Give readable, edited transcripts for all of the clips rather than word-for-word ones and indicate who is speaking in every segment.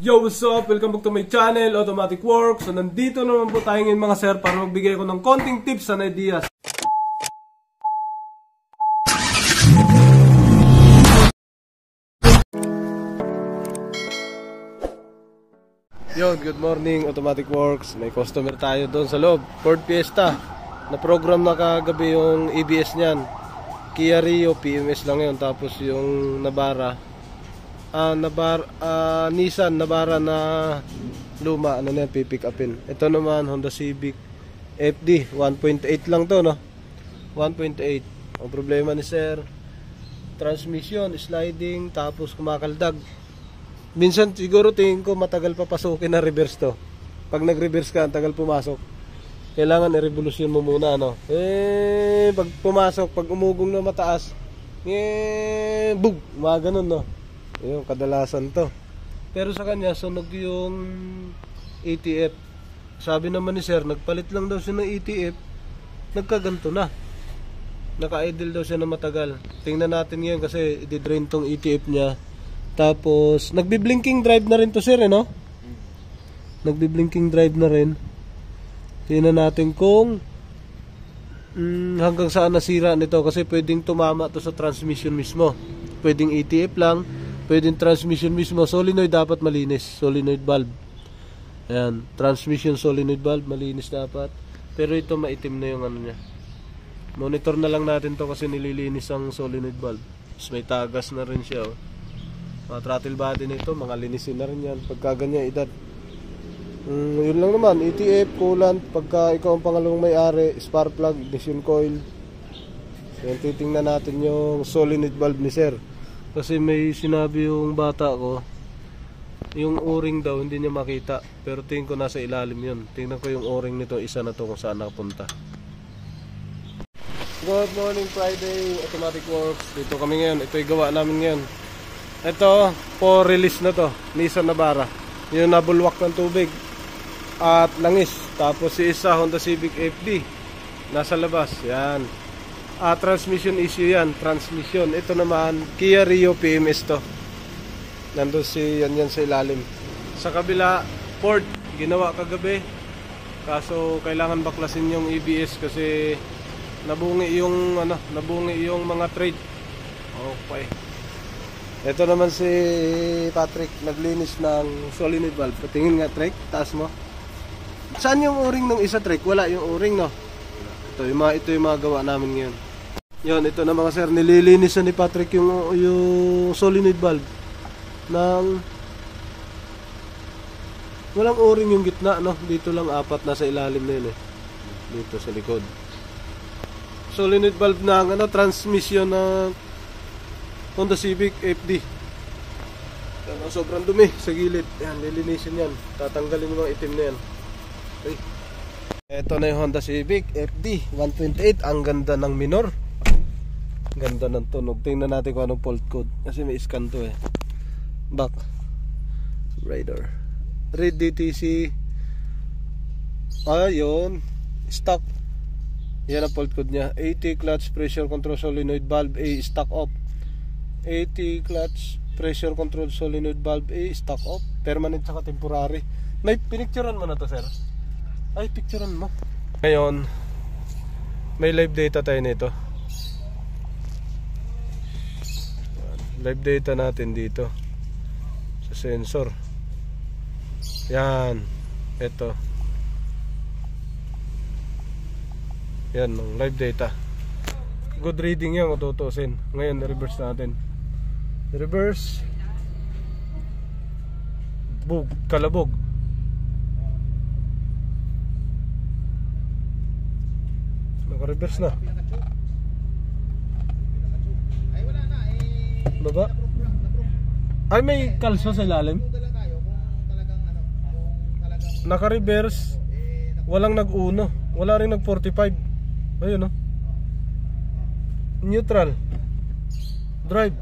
Speaker 1: Yo, what's up? Welcome back to my channel, Automatic Works. So, nandito naman po tayo ngayon mga sir para magbigay ko ng konting tips and ideas. Yo, good morning Automatic Works. May customer tayo doon sa loob, Ford Fiesta. Na-program na kagabi yung ABS niyan. Kia Rio, PMS lang yun. Tapos yung Nissan Navara na luma, ano na yan, pipick upin. Ito naman Honda Civic FD 1.8 lang to, no? 1.8. Ang problema ni sir, transmission sliding, tapos kumakaldag. Minsan siguro tingin ko matagal papasukin na reverse to. Pag nag-reverse ka, ang tagal pumasok. Kailangan i-revolusyon mo muna, no? Pag pumasok, pag umugong na mataas, bug, mga ganun, no? Yung kadalasan to. Pero sa kanya sunog yung ATF. Sabi naman ni sir, nagpalit lang daw siya ng ATF, nagkaganto na. Naka-idle daw siya na matagal. Tingnan natin ngayon kasi i-drain tong ATF niya. Tapos nagbi-blinking drive na rin to sir, no? Nagbi-blinking drive na rin. Tingnan natin kung hanggang saan nasira nito, kasi pwedeng tumama to sa transmission mismo. Pwedeng ATF lang, pwedeng transmission mismo. Solenoid dapat malinis, solenoid valve. Ayan, transmission solenoid valve malinis dapat. Pero ito maitim na yung ano niya. Monitor na lang natin to kasi nililinis ang solenoid valve. Tapos may tagas na rin siya, oh. Mga throttle body nito, mga linisin na rin yan pagka ganyan edad. Yun lang naman, ATF, coolant, pagka ikaw ang pangalawang may-ari, spark plug, ignition coil. So, yan, titingnan natin yung solenoid valve ni sir. Kasi may sinabi yung bata ko, yung o-ring daw hindi niya makita, pero tingin ko nasa ilalim yun. Tingnan ko yung o-ring nito, isa na to kung saan nakapunta. Good morning Friday, Automatic Works. Dito kami ngayon, ito yung gawa namin ngayon. Ito, for release na to, Nissan Navara. Yung nabulwak ng tubig at langis. Tapos si isa Honda Civic FD nasa labas, yan. Transmission issue yan, transmission. Ito naman Kia Rio PMS to. Nandun si yan sa ilalim. Sa kabila Ford, ginawa kagabi. Kaso kailangan baklasin yung ABS kasi nabungi yung mga thread. Okay. Ito naman si Patrick, naglinis ng solenoid valve. Patingin nga, Trek, taas mo. Saan yung o-ring ng isa, Trek? Wala yung o-ring, no? Ito yung mga gawa namin ngayon. Yun, ito na mga sir, nililinis na ni Patrick yung solenoid valve ng walang o-ring yung gitna, no? Dito lang apat, nasa ilalim na yun, eh. Dito sa likod. Solenoid valve ng transmission ng Honda Civic FD. Yan, sobrang dumi sa gilid. Yan, lilinisin yan. Tatanggalin yung mga itim na yan. Okay. Ito na yung Honda Civic FD 128. Ang ganda ng minor. Ganda ng tunog. Tingnan natin kung anong fault code, kasi may scan to, eh. Back radar, read DTC. Ayun, stock. Yan ang fault code niya. 80 clutch pressure control solenoid valve A stock off. 80 clutch pressure control solenoid valve A stock off. Permanent saka temporary. May pinicturean mo na to, sir? Ay, picturean mo. Ngayon, may live data tayo nito. Live data natin dito sa sensor. Yan. Ito. Yan, live data. Good reading yan, ututusin. Ngayon, reverse natin. Reverse. Bug, kalabog. Naka-reverse na. Baba. Ay, may kalso sa ilalim. Naka-reverse. Walang nag-uno. Wala rin nag-45. Ayun, no? Neutral. Drive.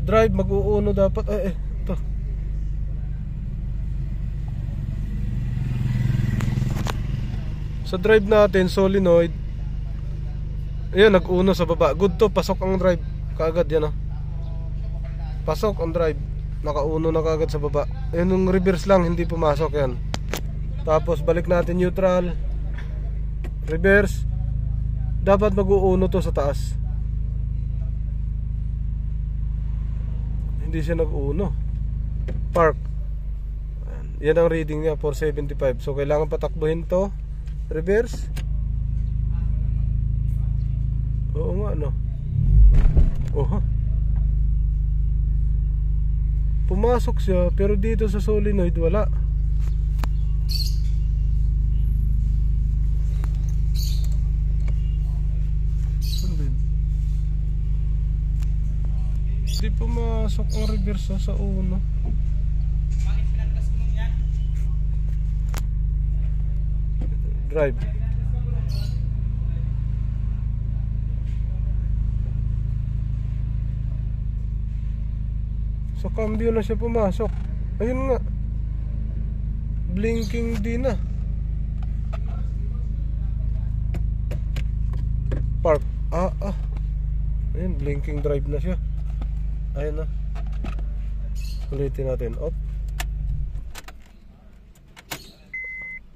Speaker 1: Drive, mag-uuno dapat. Ito. Sa drive natin, solenoid. Ayan, nag-uno sa baba. Good to, pasok ang drive. Kaagad yan, oh. Pasok ang drive. Nakauno na kagad sa baba. Yung reverse lang, hindi pumasok yan. Tapos balik natin neutral. Reverse. Dapat mag-uuno to sa taas. Hindi siya nag-uuno. Park. Yan ang reading niya, 475. So kailangan patakbuhin to. Reverse. Oo nga, no. Oha. Pumasok siya, pero dito sa solenoid wala. Ano ba yun? Hindi pumasok ang reverse sa uno. Drive. Sa cambio na siya pumasok. Ayun nga. Blinking din na. Park. Ayun, blinking drive na siya. Ayun na. Ulitin natin. Up.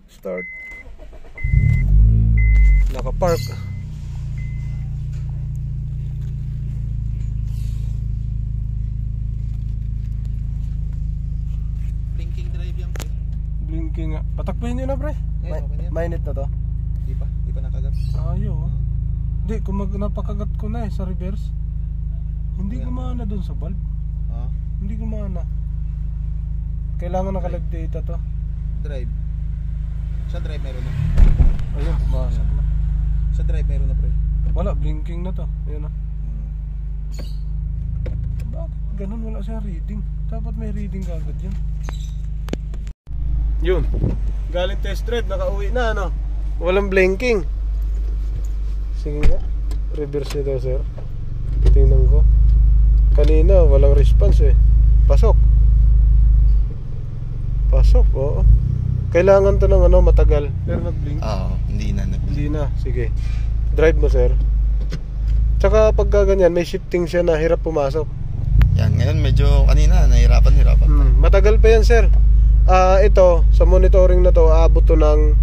Speaker 1: Start. Naka-park.
Speaker 2: Blinking drive yan, pre.
Speaker 1: Blinking nga. Patakpuhin nyo na, pre.
Speaker 2: Okay,
Speaker 1: Mainit na to.
Speaker 2: Di pa nakagat.
Speaker 1: Ayaw. Hindi, kung napakagat ko na sa reverse. Hindi gumana dun sa valve. Hindi gumana. Kailangan naka-live data to.
Speaker 2: Drive. Sa drive meron na.
Speaker 1: Ayun, pumasok na.
Speaker 2: Sa drive meron na, pre.
Speaker 1: Wala, blinking na to. Ayun na. Bakit ganun? Wala siyang reading. Dapat may reading kagad yun. Yun. Galing test drive, nakauwi na, ano? Walang blinking. Sige nga. Reverse nito, sir. Tingnan ko. Kanina, walang response eh. Pasok. Pasok, oo. Kailangan to ng ano, matagal. Pero nag-blink.
Speaker 2: Hindi na.
Speaker 1: Hindi na, sige. Drive mo, sir. Tsaka pag ganyan, may shifting siya na hirap pumasok.
Speaker 2: Yan, ngayon medyo kanina, nahirapan.
Speaker 1: Matagal pa yan, sir. Ito, sa monitoring na to, aabot to ng,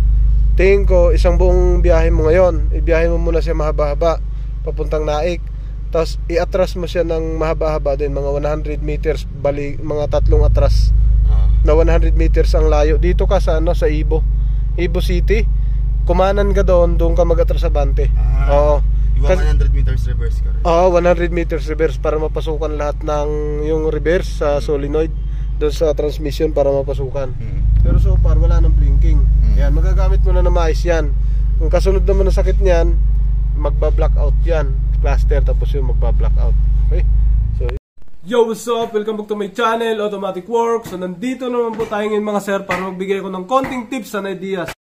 Speaker 1: tingin ko, isang buong biyahe mo ngayon. Ibiyahe mo muna siya mahaba-haba, papuntang Naik. Tapos, i-atras mo siya ng mahaba-haba din, mga 100 meters, bali, mga tatlong atras. Na 100 meters ang layo. Dito ka sa, sa Ibo City. Kumanan ka doon ka mag-atras sa Bante. Oo.
Speaker 2: Iba 100 meters reverse ka rin.
Speaker 1: Oo, 100 meters reverse para mapasukan lahat ng yung reverse sa solenoid doon sa transmission para mapasukan. Pero so far wala nang blinking. Yan, magagamit mo na maayos yan. Ang kasunod naman ng sakit niyan, magba-blackout yan. Cluster, tapos yung magba-blackout. Okay? So, yo, what's up? Welcome back to my channel, Automatic Works. So, nandito naman po tayo ngayon mga sir para magbigay ko ng konting tips and ideas.